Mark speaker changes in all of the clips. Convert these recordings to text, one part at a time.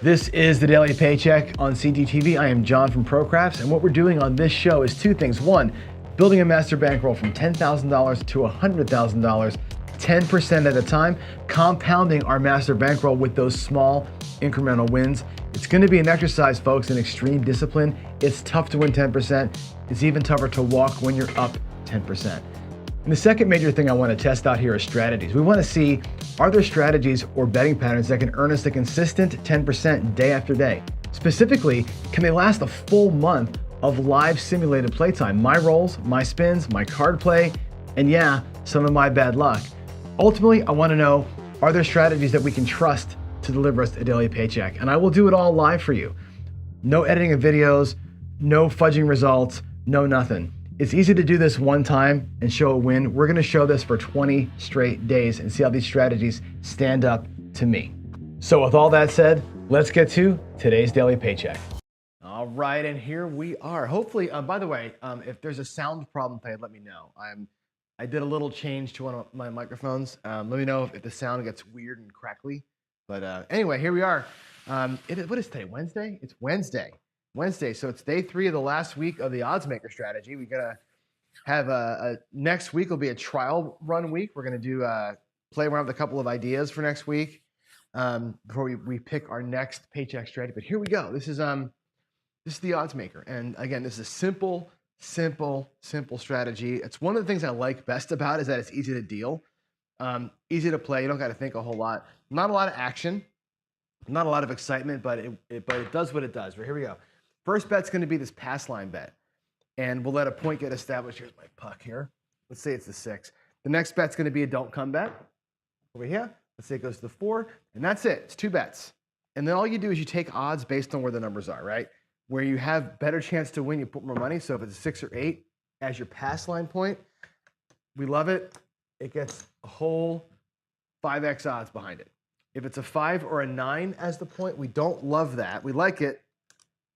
Speaker 1: This is the Daily Paycheck on CTTV. I am John from ProCrafts, and what we're doing on this show is two things. One, building a master bankroll from $10,000 to $100,000, 10% at a time, compounding our master bankroll with those small incremental wins. It's going to be an exercise, folks, in extreme discipline. It's tough to win 10%. It's even tougher to walk when you're up 10%. And the second major thing I want to test out here is strategies. We want to see, are there strategies or betting patterns that can earn us a consistent 10% day after day? Specifically, can they last a full month of live simulated playtime? My rolls, my spins, my card play, and yeah, some of my bad luck. Ultimately, I want to know, are there strategies that we can trust to deliver us a daily paycheck? And I will do it all live for you. No editing of videos, no fudging results, no nothing. It's easy to do this one time and show a win. We're going to show this for 20 straight days and see how these strategies stand up to me. So with all that said, let's get to today's daily paycheck. All right, and here we are. Hopefully, by the way, if there's a sound problem played, let me know. I did a little change to one of my microphones. Let me know if the sound gets weird and crackly. But anyway, here we are. What is today, Wednesday? It's Wednesday, so it's day 3 of the last week of the odds maker strategy. We're gonna have next week will be a trial run week. We're gonna do play around with a couple of ideas for next week before we pick our next paycheck strategy. But here we go. This is the odds maker, and again, this is a simple strategy. It's one of the things I like best about it is that it's easy to deal, easy to play. You don't got to think a whole lot. Not a lot of action, not a lot of excitement, but it does what it does. Right, here we go. First bet's going to be this pass line bet, and we'll let a point get established. Here's my puck here. Let's say it's the 6. The next bet's going to be a don't come bet over here. Let's say it goes to the 4, and that's it. It's 2 bets. And then all you do is you take odds based on where the numbers are, right? Where you have better chance to win, you put more money. So if it's a 6 or 8 as your pass line point, we love it. It gets a whole 5x odds behind it. If it's a 5 or a 9 as the point, we don't love that. We like it.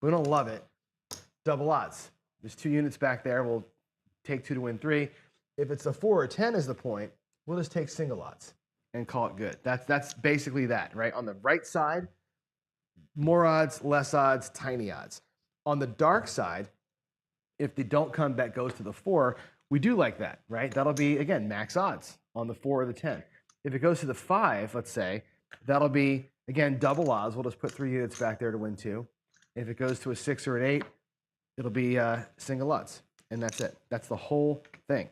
Speaker 1: We don't love it. Double odds. There's 2 units back there. We'll take 2 to win 3. If it's a 4 or 10 as the point, we'll just take single odds and call it good. That's basically that, right? On the right side, more odds, less odds, tiny odds. On the dark side, if the don't come bet goes to the 4, we do like that, right? That'll be, again, max odds on the 4 or the 10. If it goes to the 5, let's say, that'll be, again, double odds. We'll just put 3 units back there to win 2. If it goes to a 6 or an 8, it'll be single odds, and that's it. That's the whole thing.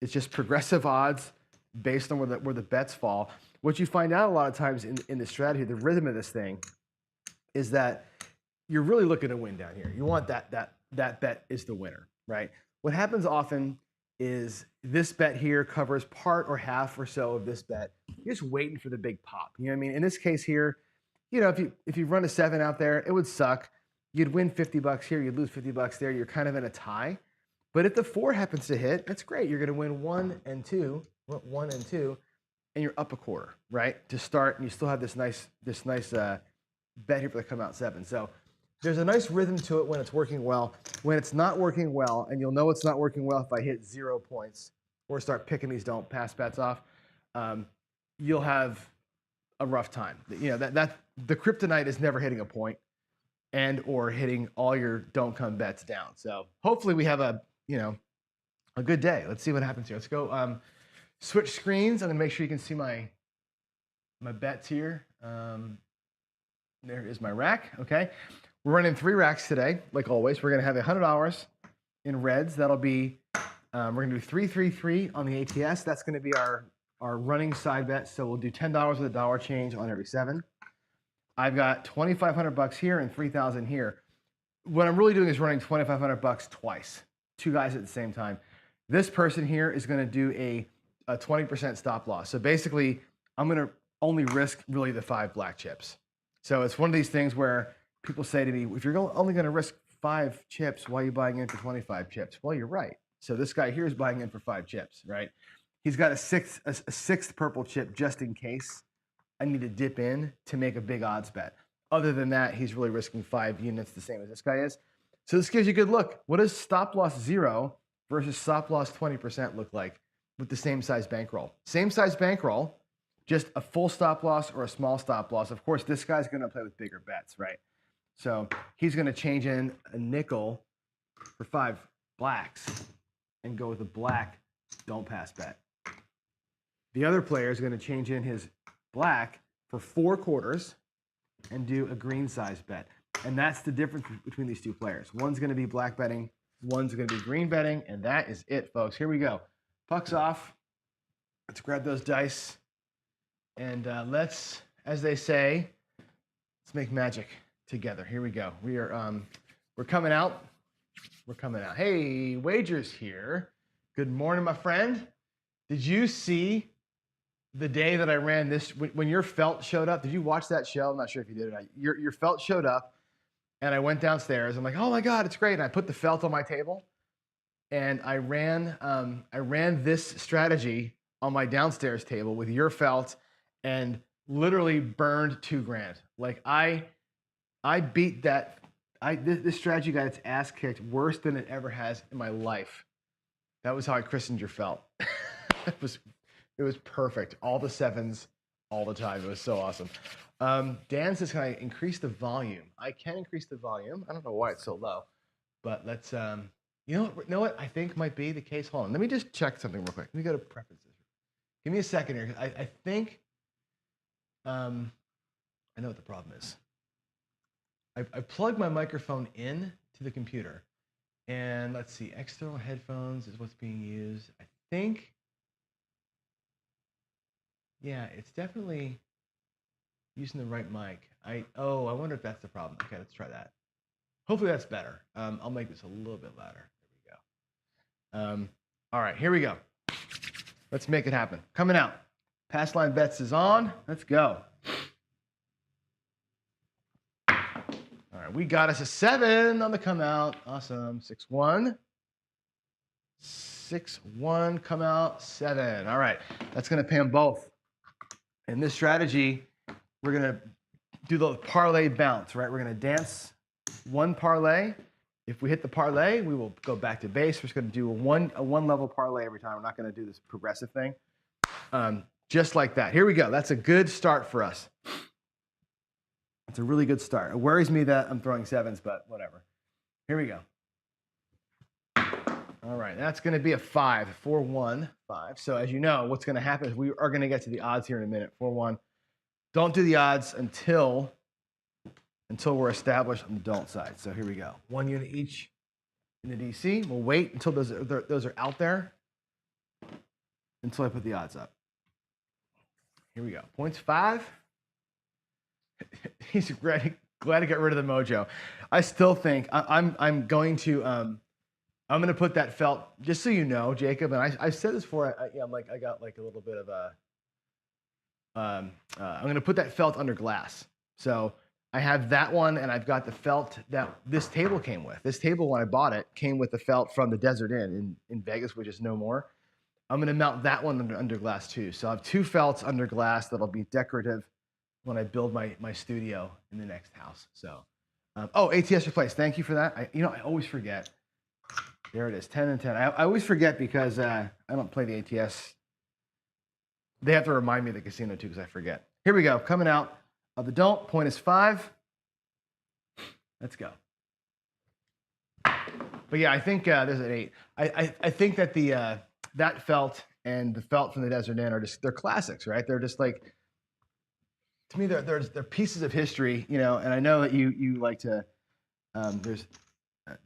Speaker 1: It's just progressive odds based on where the bets fall. What you find out a lot of times in the strategy, the rhythm of this thing, is that you're really looking to win down here. You want that bet is the winner, right? What happens often is this bet here covers part or half or so of this bet. You're just waiting for the big pop. You know what I mean? In this case here, you know, if you run a 7 out there, it would suck. You'd win $50 here, you'd lose $50 there. You're kind of in a tie. But if the 4 happens to hit, that's great. You're going to win 1 and 2, and you're up a quarter, right? To start, and you still have this nice bet here for the come out 7. So there's a nice rhythm to it when it's working well. When it's not working well, and you'll know it's not working well if I hit 0 points or start picking these don't pass bets off, you'll have a rough time. You know, that the kryptonite is never hitting a point and or hitting all your don't come bets down. So hopefully we have a good day. Let's see what happens here. Let's go switch screens. I'm gonna make sure you can see my bets here. There is my rack. Okay, we're running 3 racks today, like always. We're gonna have $100 in reds. That'll be we're gonna do 3-3-3 on the ATS. That's gonna be our running side bet. So we'll do $10 with a dollar change on every 7. I've got $2,500 here and $3,000 here. What I'm really doing is running $2,500 twice, 2 guys at the same time. This person here is going to do a 20% stop loss. So basically, I'm going to only risk really the 5 black chips. So it's one of these things where people say to me, if you're only going to risk 5 chips, why are you buying in for 25 chips? Well, you're right. So this guy here is buying in for 5 chips, right? He's got a sixth purple chip just in case I need to dip in to make a big odds bet. Other than that, he's really risking 5 units, the same as this guy is. So this gives you a good look. What does stop loss 0 versus stop loss 20% look like with the same size bankroll? Same size bankroll, just a full stop loss or a small stop loss. Of course, this guy's going to play with bigger bets, right? So he's going to change in a nickel for 5 blacks and go with a black don't pass bet. The other player is going to change in his black for 4 quarters and do a green size bet. And that's the difference between these two players. One's going to be black betting, one's going to be green betting, and that is it, folks. Here we go. Puck's off. Let's grab those dice. And let's, as they say, let's make magic together. Here we go. We're coming out. We're coming out. Hey, Wagers here. Good morning, my friend. Did you see the day that I ran this, when your felt showed up? Did you watch that show? I'm not sure if you did or not. Your felt showed up, and I went downstairs. I'm like, oh my God, it's great. And I put the felt on my table, and I ran this strategy on my downstairs table with your felt, and literally burned $2,000. Like I beat that. This strategy got its ass kicked worse than it ever has in my life. That was how I christened your felt. It was perfect. All the 7s, all the time. It was so awesome. Dan says, can I increase the volume? I can increase the volume. I don't know why it's so low, but let's, you know what I think might be the case? Hold on. Let me just check something real quick. Let me go to preferences. Give me a second here. I think, I know what the problem is. I plugged my microphone in to the computer, and let's see, external headphones is what's being used. I think, yeah, it's definitely using the right mic. I wonder if that's the problem. Okay, let's try that. Hopefully that's better. I'll make this a little bit louder. There we go. All right, here we go. Let's make it happen. Coming out. Pass line bets is on. Let's go. All right, we got us a 7 on the come out. Awesome. 6-1. 6-1, come out, 7. All right, that's going to pay them both. In this strategy, we're going to do the parlay bounce, right? We're going to dance 1 parlay. If we hit the parlay, we will go back to base. We're just going to do a one level parlay every time. We're not going to do this progressive thing. Just like that. Here we go. That's a good start for us. It's a really good start. It worries me that I'm throwing 7s, but whatever. Here we go. All right, that's going to be a 5, 4-1, 5. So as you know, what's going to happen is we are going to get to the odds here in a minute. 4-1. Don't do the odds until we're established on the don't side. So here we go. 1 unit each in the DC. We'll wait until those are out there until I put the odds up. Here we go. Points 5. He's glad to get rid of the mojo. I still think I'm going to put that felt, just so you know, Jacob, and I said this before. I got like a little bit of a. I'm going to put that felt under glass. So I have that one, and I've got the felt that this table came with. This table, when I bought it, came with the felt from the Desert Inn in Vegas, which is no more. I'm going to mount that one under glass too. So I have 2 felts under glass that'll be decorative when I build my studio in the next house. So, ATS replaced. Thank you for that. I always forget. There it is, 10 and 10. I always forget because I don't play the ATS. They have to remind me of the casino too, because I forget. Here we go. Coming out of the don't. Point is 5. Let's go. But yeah, I think there's an 8. I think that that felt and the felt from the Desert Inn they're classics, right? They're just like, to me, they're pieces of history, and I know that you like to. There's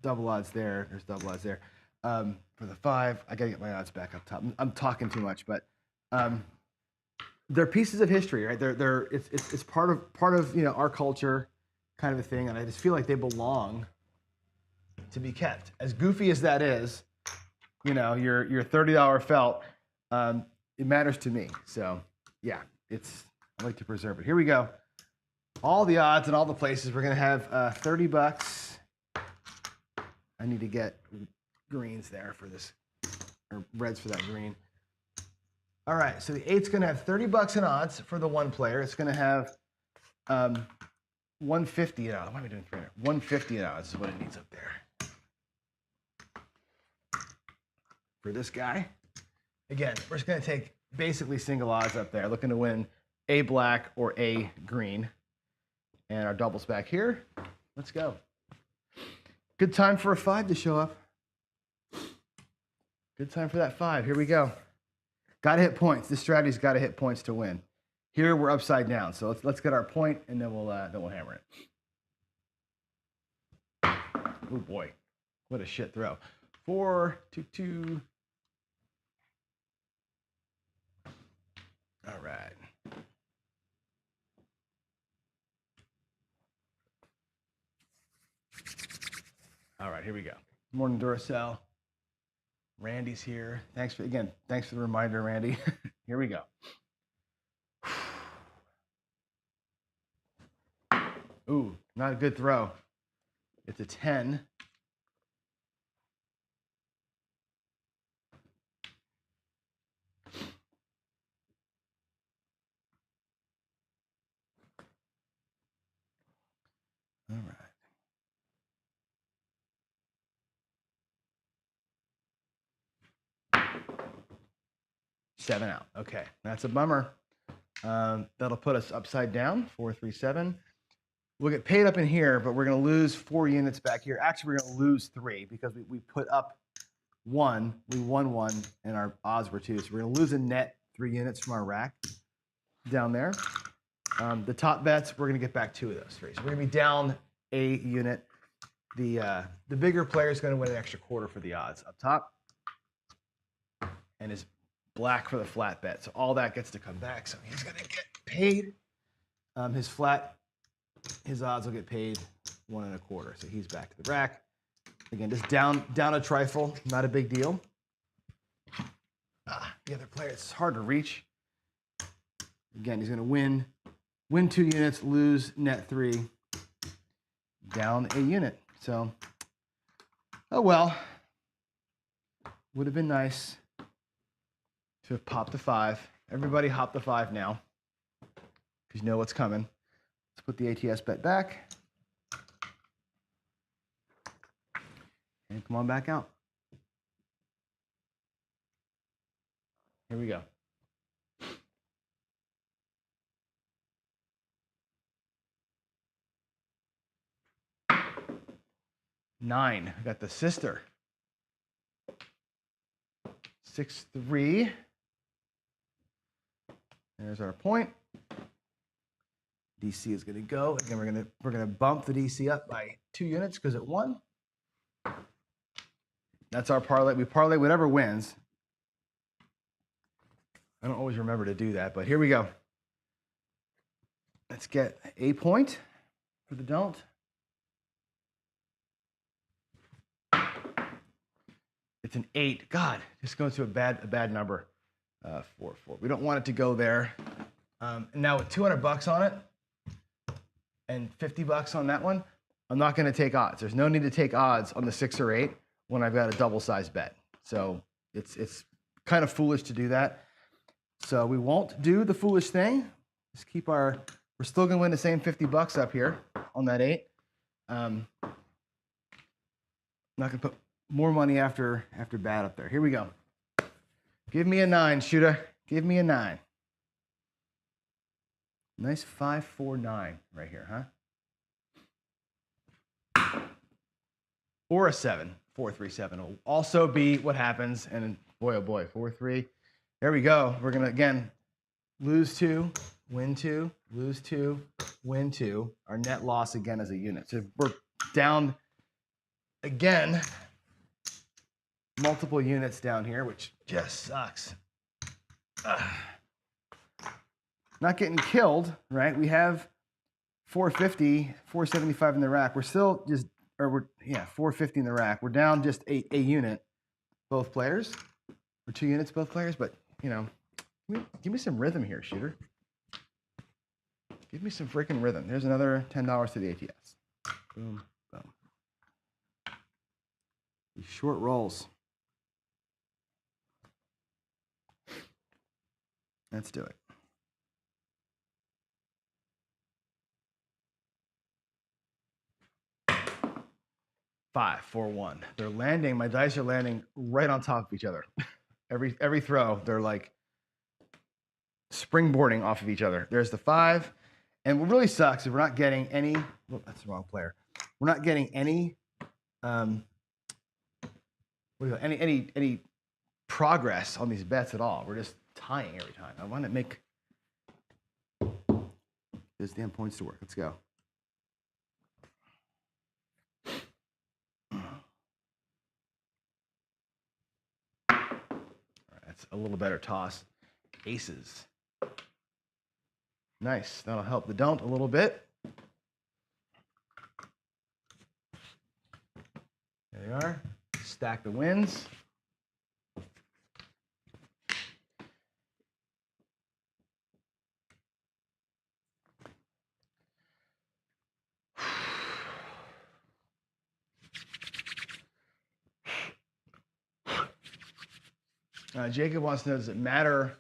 Speaker 1: double odds there. There's double odds there. For the 5, I gotta get my odds back up top. I'm talking too much, but they're pieces of history, right? It's part of our culture, kind of a thing, and I just feel like they belong to be kept. As goofy as that is, your $30 felt, it matters to me. So yeah, I like to preserve it. Here we go. all the odds and all the places. We're going to have 30 bucks. I need to get greens there for this, or reds for that green. All right, so the 8's going to have 30 bucks in odds for the one player. It's going to have 150 in odds. Why am I doing 300? 150 in odds is what it needs up there. For this guy, again, we're just going to take basically single odds up there, looking to win A black or A green. And our doubles back here. Let's go. Good time for a 5 to show up. Good time for that 5. Here we go. Got to hit points. This strategy's got to hit points to win. Here we're upside down, so let's get our point, and then we'll hammer it. Oh boy, what a shit throw. 4, 2, 2. All right. All right, here we go. Morning, Duracell. Randy's here. Thanks for the reminder, Randy. Here we go. Ooh, not a good throw. It's a 10. All right. Seven out. Okay, that's a bummer. That'll put us upside down, 4, 3, 7. We'll get paid up in here, but we're going to lose 4 units back here. Actually, we're going to lose 3 because we put up 1. We won 1, and our odds were 2. So we're going to lose a net 3 units from our rack down there. The top bets, we're going to get back 2 of those 3. So we're going to be down a unit. The bigger player is going to win an extra quarter for the odds up top. And is black for the flat bet. So all that gets to come back. So he's going to get paid. His odds will get paid 1 1/4. So he's back to the rack. Again, just down a trifle. Not a big deal. The other player, it's hard to reach. Again, he's going to win 2 units, lose net 3, down a unit. So, oh well. Would have been nice to have popped the 5. Everybody hop the 5 now, because you know what's coming. Let's put the ATS bet back. And come on back out. Here we go. Nine. I got the sister. 6, 3. There's our point. DC is going to go. Again, we're going to bump the DC up by 2 units because it won. That's our parlay. We parlay whatever wins. I don't always remember to do that, but here we go. Let's get a point for the don't. It's an 8. God, just going to a bad number. 4, 4. We don't want it to go there. And now with 200 bucks on it and 50 bucks on that one, I'm not going to take odds. There's no need to take odds on the 6 or 8 when I've got a double-sized bet. So it's kind of foolish to do that. So we won't do the foolish thing. Just keep we're still going to win the same 50 bucks up here on that 8. I'm not going to put more money after bad up there. Here we go. Give me a 9, shooter. Give me a 9. Nice 5, 4, 9 right here, huh? Or a 7, 4, 3, 7 will also be what happens. And boy, oh boy, 4, 3. There we go. We're going to, again, lose 2, win 2, lose 2, win 2. Our net loss again is a unit. So we're down again, multiple units down here, which just sucks. Not getting killed, right? We have 450, 475 in the rack. We're still just, 450 in the rack. We're down just a unit, both players, or 2 units, both players. But, you know, give me some rhythm here, shooter. Give me some freaking rhythm. There's another $10 to the ATS. Boom, boom. These short rolls. Let's do it. Five, 4, 1. They're landing. My dice are landing right on top of each other. Every throw, they're like springboarding off of each other. There's the 5. And what really sucks is we're not getting any. Oh, that's the wrong player. We're not getting any. Any progress on these bets at all. We're just tying every time. I want to make those damn points to work. Let's go. All right, that's a little better toss. Aces. Nice. That'll help the don't a little bit. There they are. Stack the wins. Jacob wants to know, does it matter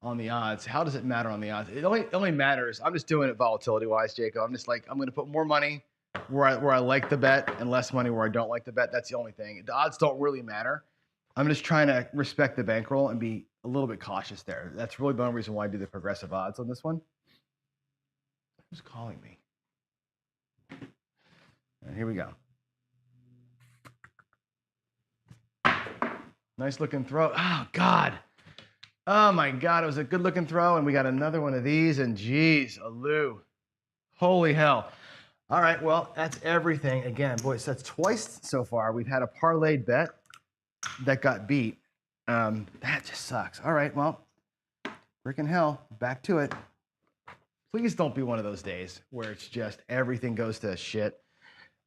Speaker 1: on the odds? How does it matter on the odds? It only matters. I'm just doing it volatility-wise, Jacob. I'm just like, I'm going to put more money where I like the bet and less money where I don't like the bet. That's the only thing. The odds don't really matter. I'm just trying to respect the bankroll and be a little bit cautious there. That's really the only reason why I do the progressive odds on this one. Who's calling me? All right, here we go. Nice looking throw. Oh, God. Oh, my God. It was a good looking throw, and we got another one of these, and geez, Aloo. Holy hell. All right, well, that's everything. Again, boys, that's twice so far. We've had a parlayed bet that got beat. That just sucks. All right, well, freaking hell, back to it. Please don't be one of those days where it's just everything goes to shit.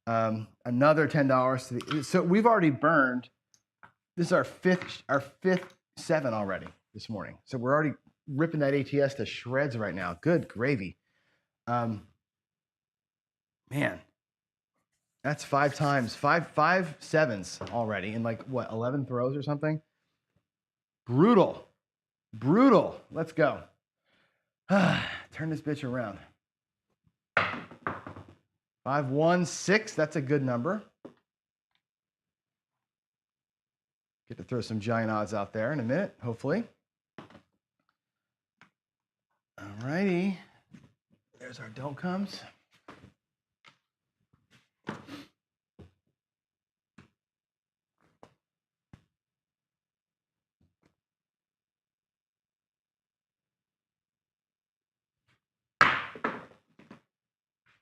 Speaker 1: Another $10 to the. So we've already burned. This is our fifth 7 already this morning. So we're already ripping that ATS to shreds right now. Good gravy. Man, that's 5 times, five sevens already in like what, 11 throws or something. Brutal. Let's go. Turn this bitch around. 5, 1, 6. That's a good number. Get to throw some giant odds out there in a minute, hopefully. All righty. There's our don't comes.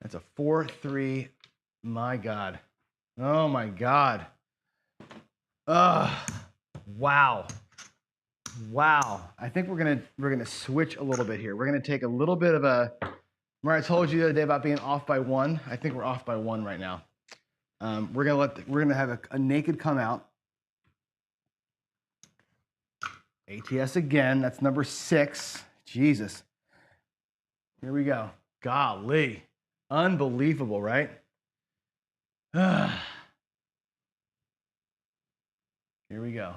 Speaker 1: That's a 4, 3. My God. Oh my God. Wow. I think we're gonna switch a little bit here. We're gonna take a little bit of a. Remember I told you the other day about being off by 1. I think we're off by 1 right now. We're gonna have a naked come out. ATS again. That's number 6. Jesus. Here we go. Golly, unbelievable, right? Here we go.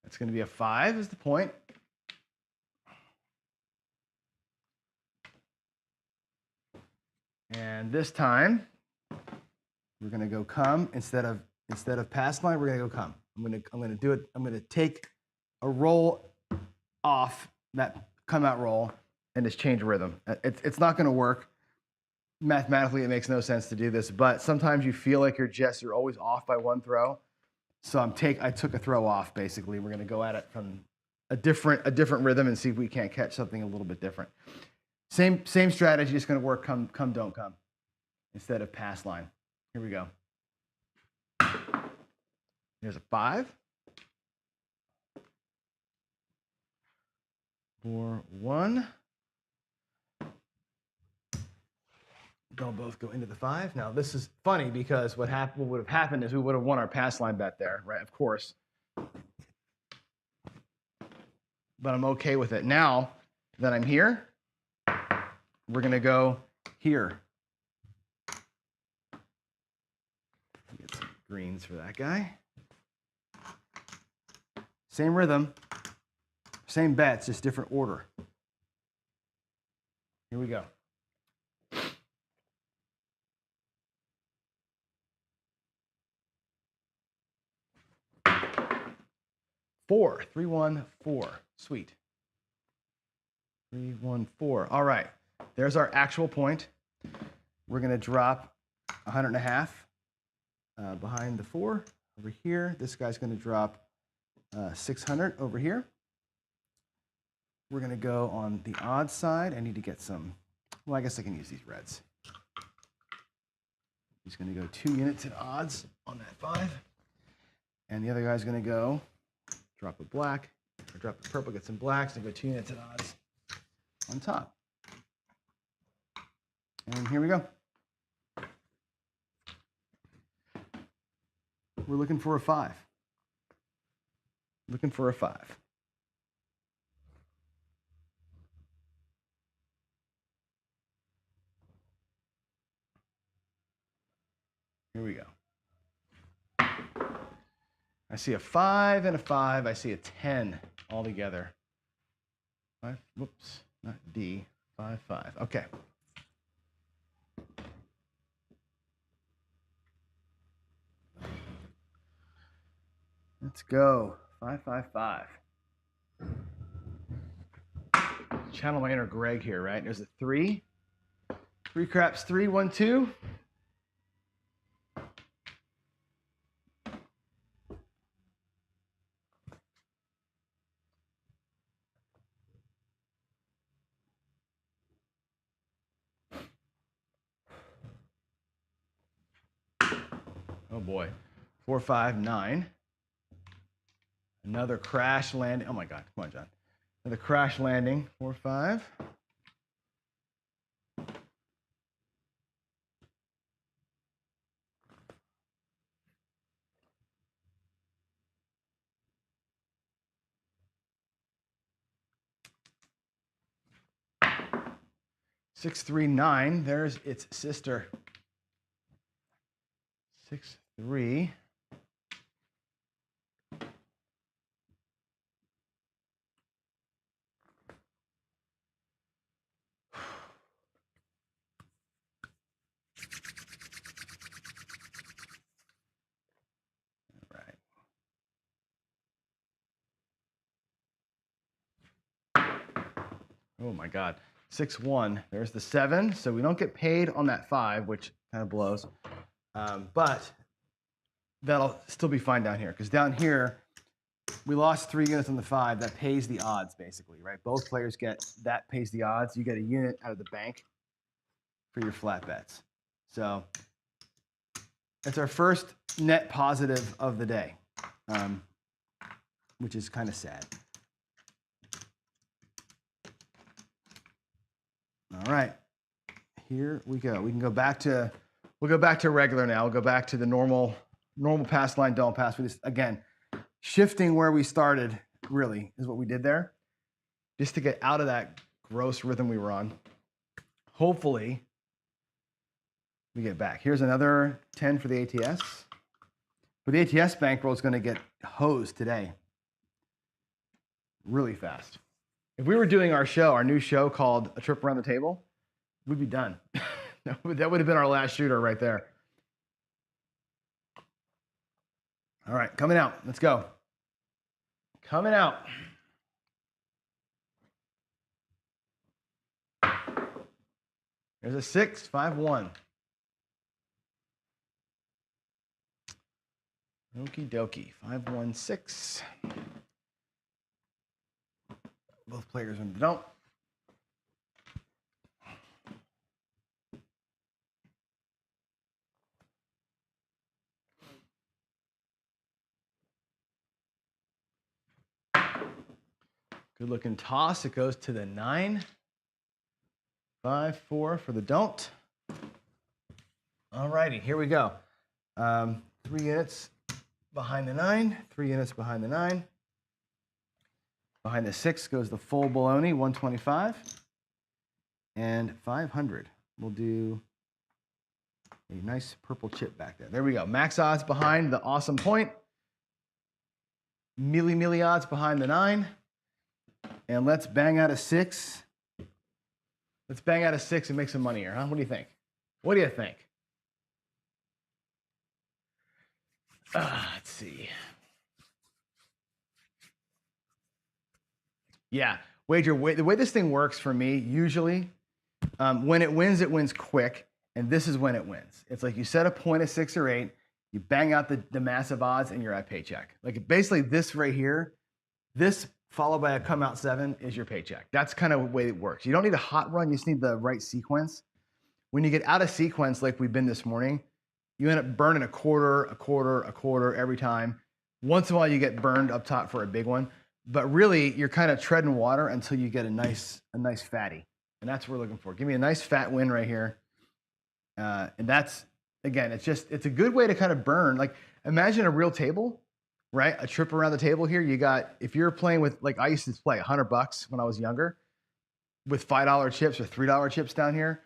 Speaker 1: It's going to be a 5 is the point. And this time, we're going to go come instead of pass line. We're going to go come. I'm going to do it. I'm going to take a roll off that come out roll and just change rhythm. It's not going to work. Mathematically, it makes no sense to do this, but sometimes you feel like you're always off by 1 throw. So I took a throw off, basically. We're going to go at it from a different rhythm and see if we can't catch something a little bit different. Same strategy, just going to work come, don't come instead of pass line. Here we go. Here's a 5. 4, 1. They'll both go into the 5. Now, this is funny because what would have happened is we would have won our pass line bet there, right? Of course. But I'm okay with it. Now that I'm here, we're going to go here. Get some greens for that guy. Same rhythm, same bets, just different order. Here we go. 4, 3, 1, 4. Sweet. 3, 1, 4. All right. There's our actual point. We're going to drop 100.5 behind the 4 over here. This guy's going to drop 600 over here. We're going to go on the odd side. I need to get some, well, I guess I can use these reds. He's going to go 2 units in odds on that 5. And the other guy's going to go drop a black, or drop the purple, get some blacks, and go 2 units in odds on top. And here we go. We're looking for a 5. Looking for a 5. Here we go. I see a 5 and a 5. I see a 10 all together. 5, whoops, not D. 5, 5. Okay. Let's go. 5, 5, 5. Channel my inner Greg here, right? There's a 3. 3 craps, 3, 1, 2. Oh boy. 4, 5, 9. Another crash landing. Oh my God. Come on, John. Another crash landing. 4, 5. Six, 3, 9. There's its sister. 6, 3. Oh my God. 6, 1. There's the 7. So we don't get paid on that 5, which kind of blows. But that'll still be fine down here. Because down here, we lost 3 units on the 5. That pays the odds, basically, right? Both players get that pays the odds. You get a unit out of the bank for your flat bets. So it's our first net positive of the day, which is kind of sad. All right, here we go. We can go back to, we'll go back to regular now. We'll go back to the normal pass line, don't pass. We just, again, shifting where we started really is what we did there, just to get out of that gross rhythm we were on. Hopefully we get back. Here's another 10 for the ATS. But the ATS bankroll is going to get hosed today really fast. If we were doing our show, our new show called A Trip Around the Table, we'd be done. That would have been our last shooter right there. All right, coming out. Let's go. Coming out. There's a 6, 5, 1. Okie dokie. 5, 1, 6. Both players in the don't. Good looking toss. It goes to the 9. 5, 4 for the don't. All righty, here we go. 3 units behind the 9. 3 units behind the 9. Behind the 6 goes the full baloney, 125. and 500. We'll do a nice purple chip back there. There we go. Max odds behind the awesome point. Mealy odds behind the 9. And let's bang out a 6. Let's bang out a 6 and make some money here, huh? What do you think? What do you think? Let's see. Yeah, wager. The way this thing works for me, usually, when it wins quick, and this is when it wins. It's like you set a point of 6 or 8, you bang out the massive odds, and you're at Paycheck. Like basically this right here, this followed by a come out 7 is your Paycheck. That's kind of the way it works. You don't need a hot run, you just need the right sequence. When you get out of sequence like we've been this morning, you end up burning a quarter every time. Once in a while you get burned up top for a big one. But really, you're kind of treading water until you get a nice fatty. And that's what we're looking for. Give me a nice fat win right here. And that's, again, it's a good way to kind of burn. Like, imagine a real table, right? A trip around the table here. You got, if you're playing with, like I used to play $100 when I was younger with $5 chips or $3 chips down here,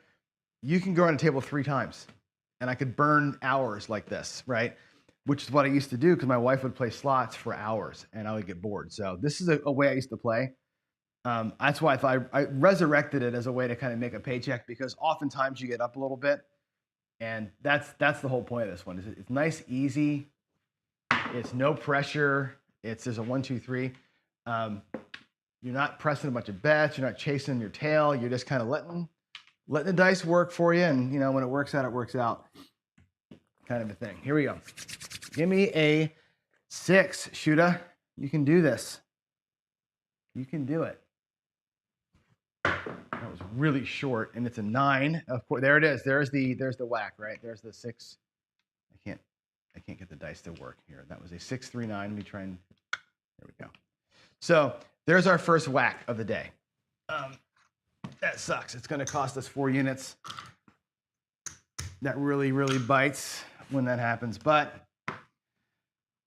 Speaker 1: you can go around the table 3 times. And I could burn hours like this, right? Which is what I used to do because my wife would play slots for hours and I would get bored. So this is a way I used to play. That's why I thought I resurrected it as a way to kind of make a paycheck, because oftentimes you get up a little bit, and that's the whole point of this one. It's nice, easy. It's no pressure. There's a 1, 2, 3. You're not pressing a bunch of bets. You're not chasing your tail. You're just kind of letting the dice work for you, and you know when it works out, it works out. Kind of a thing. Here we go. Give me a 6, Shuda. You can do this. You can do it. That was really short, and it's a 9. Of course, there it is. There's the whack, right? There's the 6. I can't get the dice to work here. That was a 6, 3, 9. Let me try and. There we go. So there's our first whack of the day. That sucks. It's going to cost us 4 units. That really bites when that happens, but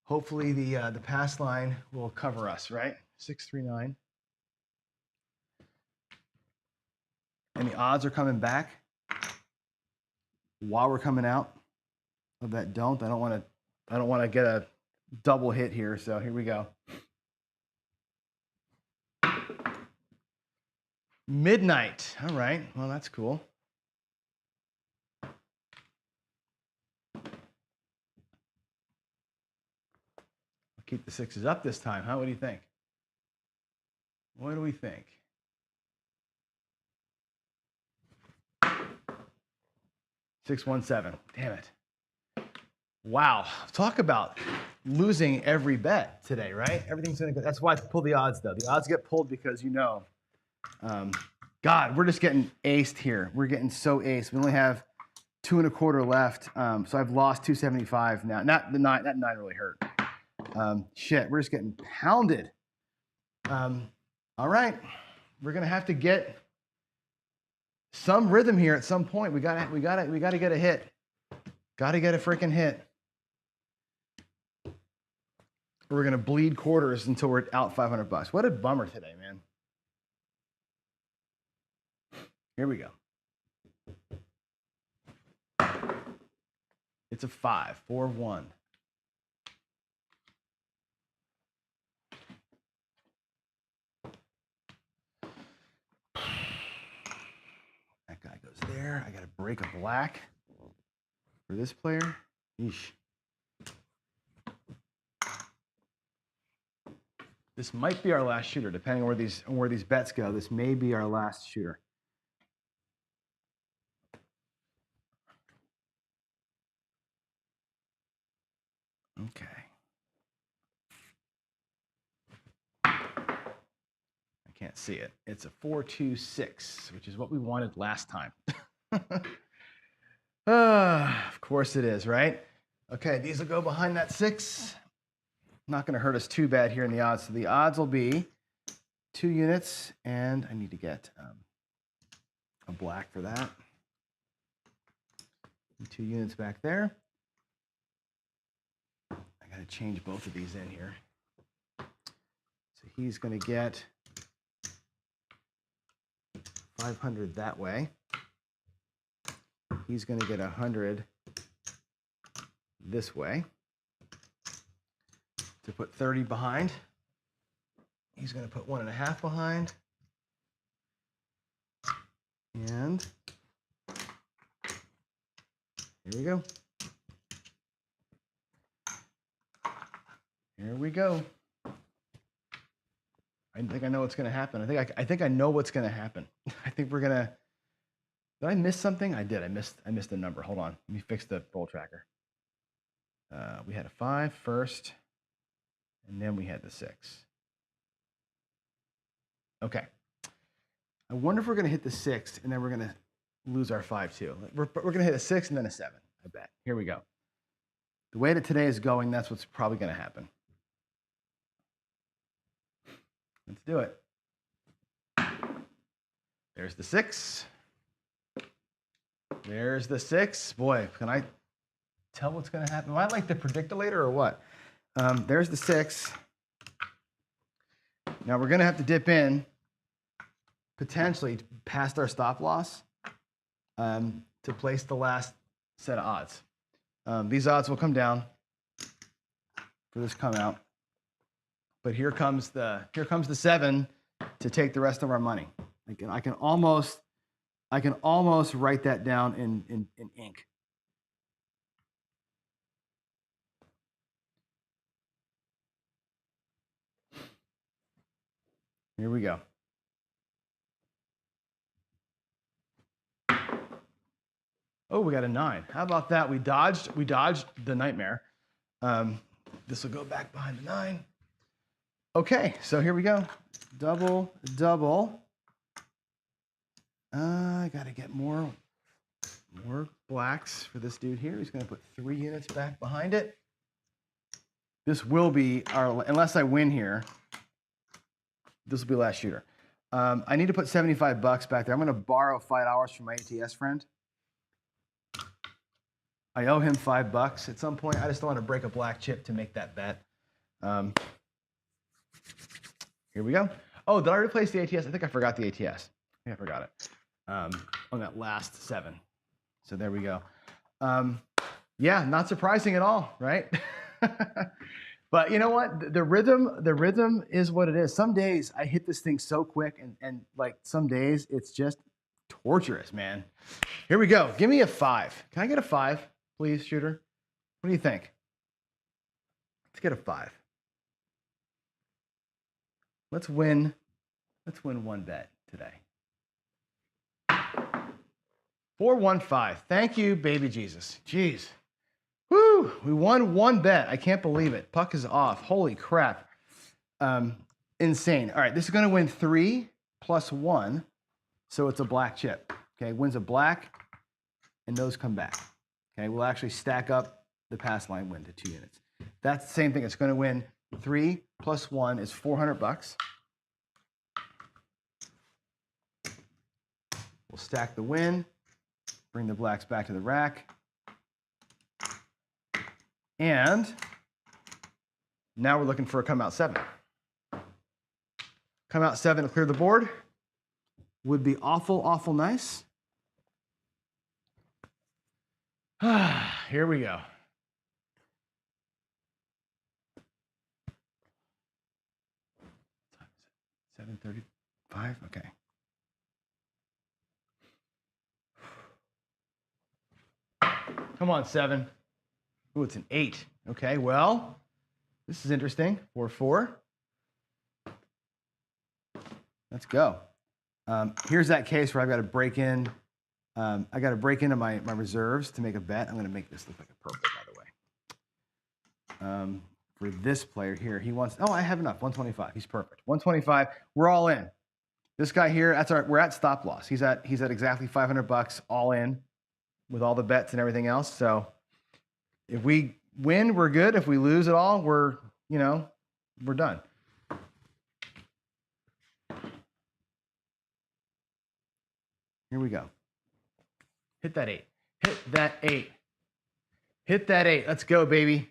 Speaker 1: hopefully the pass line will cover us, right? 6, 3, 9. And the odds are coming back while we're coming out of that don't. I don't want to get a double hit here, so here we go. Midnight. All right. Well, that's cool. Keep the 6s up this time, huh? What do you think? What do we think? Six, 1, 7. Damn it. Wow. Talk about losing every bet today, right? Everything's going to go. That's why I pull the odds, though. The odds get pulled because God, we're just getting aced here. We're getting so aced. We only have 2 1/4 left. So I've lost 275 now. Not the 9. That 9 really hurt. Shit, we're just getting pounded. All right, we're gonna have to get some rhythm here at some point. We gotta get a hit. Gotta get a freaking hit. We're gonna bleed quarters until we're out $500. What a bummer today, man. Here we go. It's a 5, 4, 1. That guy goes there. I got to break a black for this player. Yeesh. This might be our last shooter, depending on where these bets go. This may be our last shooter. Okay. I can't see it. It's a 4, 2, 6, which is what we wanted last time. Of course it is, right? Okay, these will go behind that 6. Not going to hurt us too bad here in the odds. So the odds will be 2 units, and I need to get a black for that. 2 units back there. I got to change both of these in here. So he's going to get 500 that way. He's going to get 100 this way to put 30 behind. He's going to put 1.5 behind. And here we go. Here we go. I think I know what's going to happen. I think I know what's going to happen. I think we're going to. Did I miss something? I did. I missed a number. Hold on. Let me fix the roll tracker. We had a 5 first, and then we had the 6. Okay. I wonder if we're going to hit the 6, and then we're going to lose our 5 too. We're going to hit a 6 and then a 7, I bet. Here we go. The way that today is going, that's what's probably going to happen. Let's do it. There's the 6. There's the 6. Boy, can I tell what's going to happen? Am I like the predictolator or what? There's the 6. Now we're going to have to dip in potentially past our stop loss to place the last set of odds. These odds will come down for this come out. But here comes the 7 to take the rest of our money. I can almost write that down in ink. Here we go. Oh, we got a 9. How about that? We dodged the nightmare. This will go back behind the 9. Okay, so here we go. Double, double. I got to get more blacks for this dude here. He's going to put 3 units back behind it. This will be our, unless I win here, this will be last shooter. I need to put $75 back there. I'm going to borrow $5 from my ATS friend. I owe him $5 at some point. I just don't want to break a black chip to make that bet. Here we go. Oh, did I replace the ATS? I think I forgot the ATS. I think I forgot it on that last 7. So there we go. Yeah, not surprising at all, right? But you know what? The rhythm is what it is. Some days I hit this thing so quick, and like some days it's just torturous, man. Here we go. Give me a 5. Can I get a 5, please, shooter? What do you think? Let's get a 5. Let's win 1 bet today. 415. Thank you, baby Jesus. Jeez. Woo! We won 1 bet. I can't believe it. Puck is off. Holy crap. Insane. All right, this is going to win 3 plus 1, so it's a black chip. Okay, wins a black, and those come back. Okay, we'll actually stack up the pass line win to 2 units. That's the same thing. It's going to win 3 plus 1 is $400. We'll stack the win, bring the blacks back to the rack. And now we're looking for a come out 7. Come out 7 to clear the board would be awful, awful nice. Here we go. $7:35. Okay. Come on, 7. Ooh, it's an 8. Okay, well, this is interesting. 4-4. Let's go. Here's that case where I've got to break in. I got to break into my reserves to make a bet. I'm going to make this look like a purple, by the way. For this player here, he wants. Oh, I have enough. 125. He's perfect. 125. We're all in. This guy here. We're at stop loss. He's at exactly $500 all in, with all the bets and everything else. So if we win, we're good. If we lose it all, we're done. Here we go. Hit that 8. Hit that 8. Hit that 8. Let's go, baby.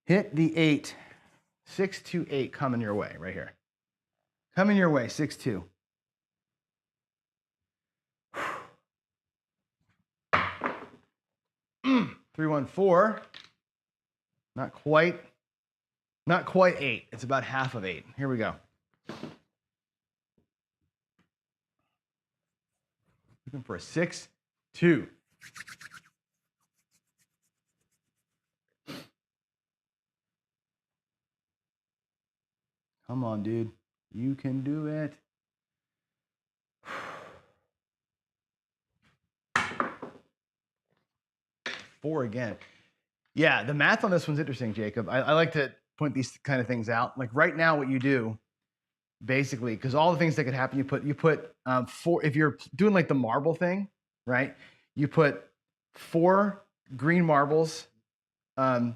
Speaker 1: Hit the 8. 6-2-8 coming your way right here. Coming your way, 6-2. 314. Not quite 8. It's about half of 8. Here we go. Looking for a 6, 2. Come on, dude. You can do it. Four again. Yeah, the math on this one's interesting, Jacob. I like to point these kind of things out. Like right now, what you do, basically, because all the things that could happen, you put 4. If you're doing like the marble thing, right? You put 4 green marbles, or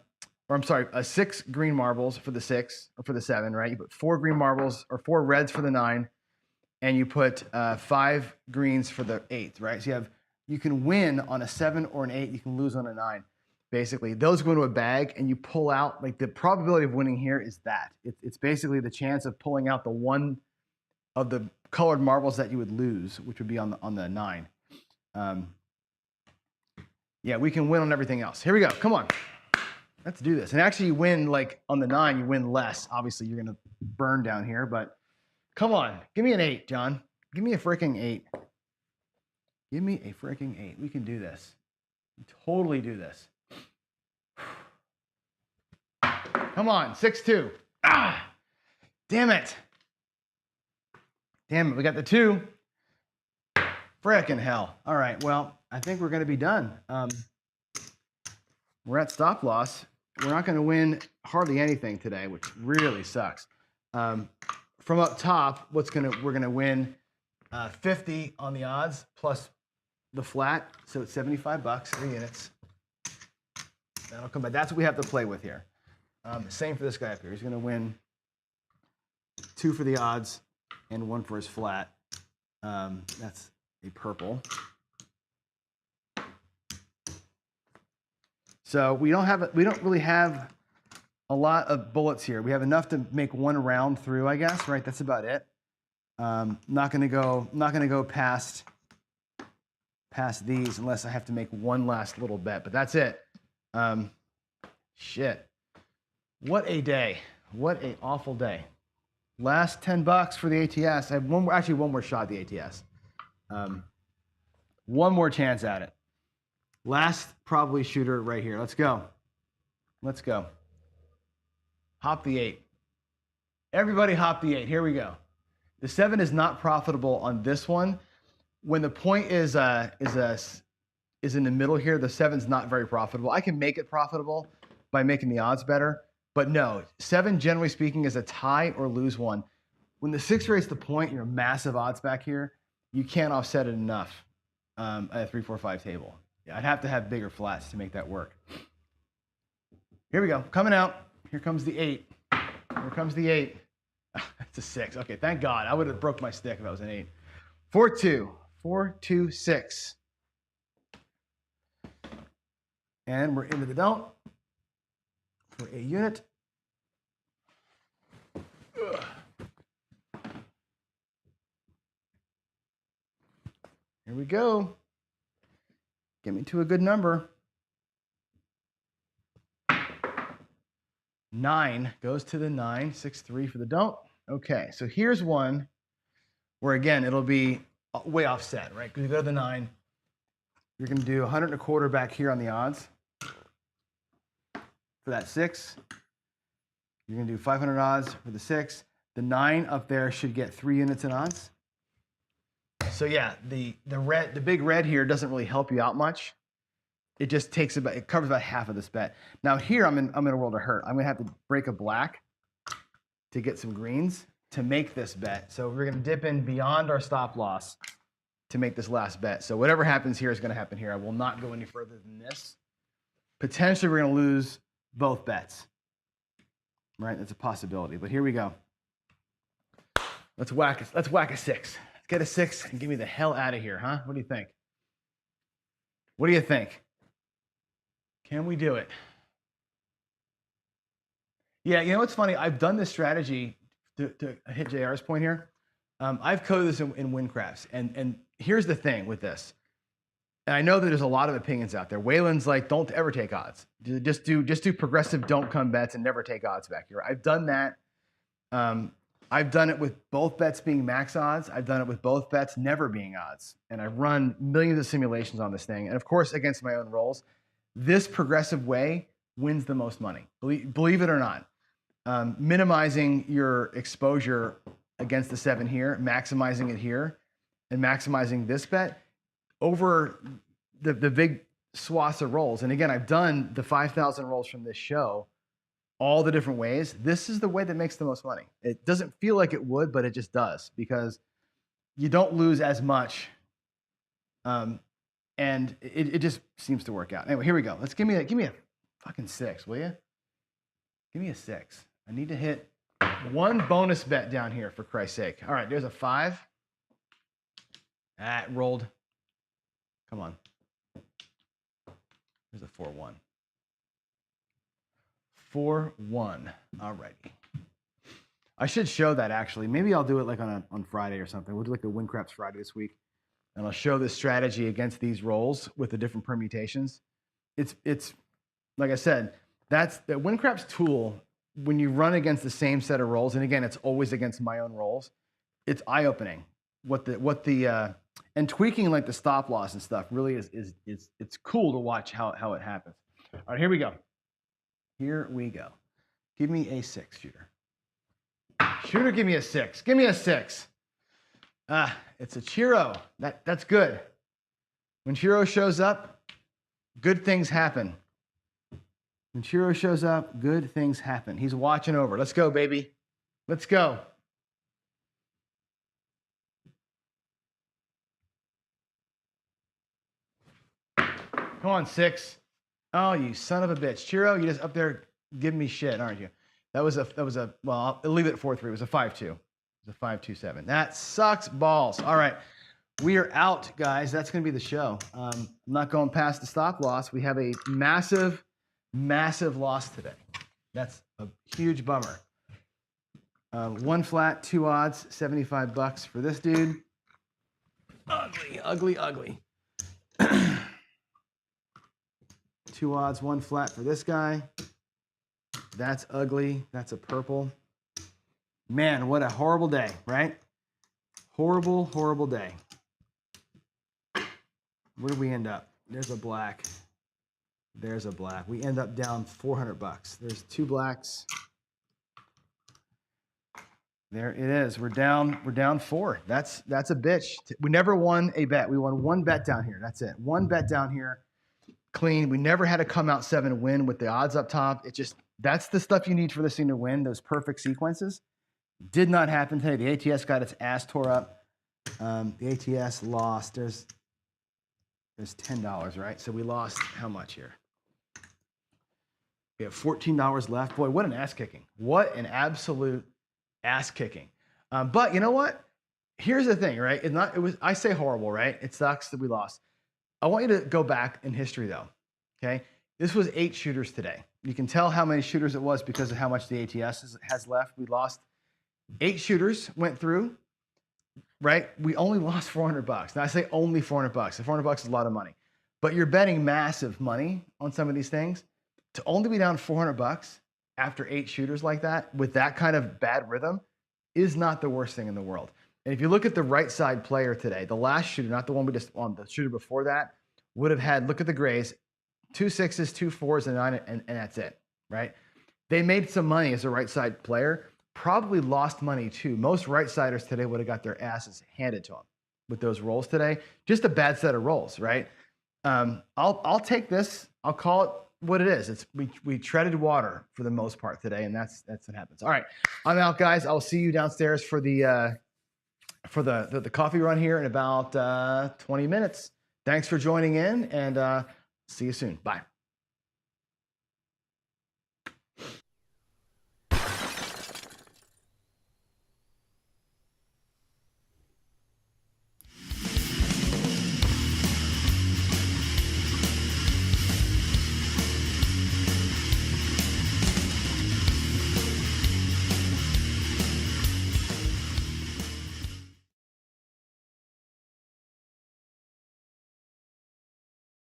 Speaker 1: I'm sorry, 6 green marbles for the 6 or for the 7, right? You put 4 green marbles or 4 reds for the 9, and you put 5 greens for the 8, right? So you can win on a 7 or an 8. You can lose on a 9. Basically, those go into a bag, and you pull out. Like the probability of winning here is that it's basically the chance of pulling out the one of the colored marbles that you would lose, which would be on the 9. Yeah, we can win on everything else. Here we go. Come on. Let's do this. And actually, you win like on the 9, you win less. Obviously, you're going to burn down here, but come on. Give me an 8, John. Give me a freaking 8. Give me a freaking 8. We can do this. Totally do this. Come on. 6, 2. Ah, damn it. Damn it. We got the 2. Frickin' hell. All right. Well, I think we're going to be done. We're at stop loss. We're not going to win hardly anything today, which really sucks. From up top, we're going to win 50 on the odds plus the flat, so it's $75, 3 units. That'll come back. That's what we have to play with here. Same for this guy up here. He's going to win 2 for the odds and 1 for his flat. That's a purple. So we don't really have a lot of bullets here. We have enough to make 1 round through, I guess. Right? That's about it. Not going to go past these unless I have to make 1 last little bet. But that's it. Shit. What a day. What an awful day. Last $10 for the ATS. I have one more shot at the ATS. 1 more chance at it. Last probably shooter right here. Let's go. Let's go. Hop the 8. Everybody hop the 8. Here we go. The 7 is not profitable on this one. When the point is in the middle here, the 7's not very profitable. I can make it profitable by making the odds better, but no, 7 generally speaking is a tie or lose one. When the 6 rates the point, you're massive odds back here. You can't offset it enough at a 3, 4, 5 table. Yeah, I'd have to have bigger flats to make that work. Here we go, coming out. Here comes the 8. Here comes the 8. It's a 6. Okay, thank God. I would have broke my stick if that was an 8. 4, 2. 4, 2, 6. And we're into the don't for a unit. Ugh. Here we go. Get me to a good number. 9 goes to the 9. 6, 3 for the don't. Okay, so here's one where, again, it'll be way offset, right? Because you go to the 9. You're going to do 125 back here on the odds. For that 6, you're going to do 500 odds for the 6. The 9 up there should get 3 units in odds. So yeah, the big red here doesn't really help you out much. It just covers about half of this bet. Now here I'm in a world of hurt. I'm going to have to break a black to get some greens to make this bet. So we're going to dip in beyond our stop loss to make this last bet. So whatever happens here is going to happen here. I will not go any further than this. Potentially we're going to lose both bets. Right? That's a possibility. But here we go. Let's whack a 6. Let's get a 6 and get me the hell out of here, huh? What do you think? What do you think? Can we do it? Yeah, you know what's funny? I've done this strategy to hit JR's point here. I've coded this in WinCrafts. And here's the thing with this. And I know that there's a lot of opinions out there. Waylon's like, don't ever take odds. Just do progressive don't come bets and never take odds back here. I've done that. I've done it with both bets being max odds. I've done it with both bets never being odds. And I've run millions of simulations on this thing. And of course, against my own rolls, this progressive way wins the most money. Believe it or not. Minimizing your exposure against the 7 here, maximizing it here, and maximizing this bet over the big swaths of rolls. And again, I've done the 5,000 rolls from this show all the different ways. This is the way that makes the most money. It doesn't feel like it would, but it just does, because you don't lose as much. And it just seems to work out. Anyway, here we go. Let's give me a fucking 6, will you? Give me a 6. I need to hit one bonus bet down here, for Christ's sake. All right, there's a 5. Ah, it rolled. Come on. There's a 4-1. 4-1. All righty. I should show that, actually. Maybe I'll do it like on Friday or something. We'll do like a Win Craps Friday this week, and I'll show this strategy against these rolls with the different permutations. It's like I said, that's the Win Craps tool. When you run against the same set of rolls, and again, it's always against my own rolls, it's eye-opening. And tweaking like the stop loss and stuff really is it's cool to watch how it happens. All right, here we go. Here we go. Give me a 6, shooter. Shooter, give me a 6. Give me a 6. It's a Chiro. That's good. When Chiro shows up, good things happen. When Chiro shows up, good things happen. He's watching over. Let's go, baby. Let's go. Come on, 6. Oh, you son of a bitch. Chiro, you just up there giving me shit, aren't you? That was a well, I'll leave it at 4-3. It was a 5-2. It was a 5-2-7. That sucks balls. All right. We are out, guys. That's going to be the show. I'm not going past the stop loss. We have a massive loss today. That's a huge bummer. 1 flat, 2 odds, $75 for this dude. Ugly, ugly, ugly. 2 odds, 1 flat for this guy. That's ugly. That's a purple. Man, what a horrible day, right? Horrible, horrible day. Where do we end up? There's a black. There's a black. We end up down $400. There's 2 blacks. There it is. We're down 4. That's a bitch. We never won a bet. We won 1 bet down here. That's it. 1 bet down here. Clean. We never had to come out 7 win with the odds up top. That's the stuff you need for this thing to win. Those perfect sequences. Did not happen today. The ATS got its ass tore up. The ATS lost. There's $10, right? So we lost how much here? We have $14 left. Boy, what an ass kicking. What an absolute ass kicking. But you know what? Here's the thing, right? I say horrible, right? It sucks that we lost. I want you to go back in history though. Okay. This was 8 shooters today. You can tell how many shooters it was because of how much the ATS has left. We lost 8 shooters went through, right? We only lost $400. Now I say only $400. $400 is a lot of money, but you're betting massive money on some of these things. To only be down $400 after 8 shooters like that with that kind of bad rhythm is not the worst thing in the world. And if you look at the right side player today, the last shooter, not the one we just on, the shooter before that, would have had, look at the grays, 2 6s, 2 4s, and 9, and that's it, right? They made some money as a right side player, probably lost money too. Most right siders today would have got their asses handed to them with those rolls today. Just a bad set of rolls, right? I'll take this. I'll call it what it is. We treaded water for the most part today, and that's what happens. All right, I'm out, guys. I'll see you downstairs for the coffee run here in about 20 minutes. Thanks for joining in, and see you soon. Bye.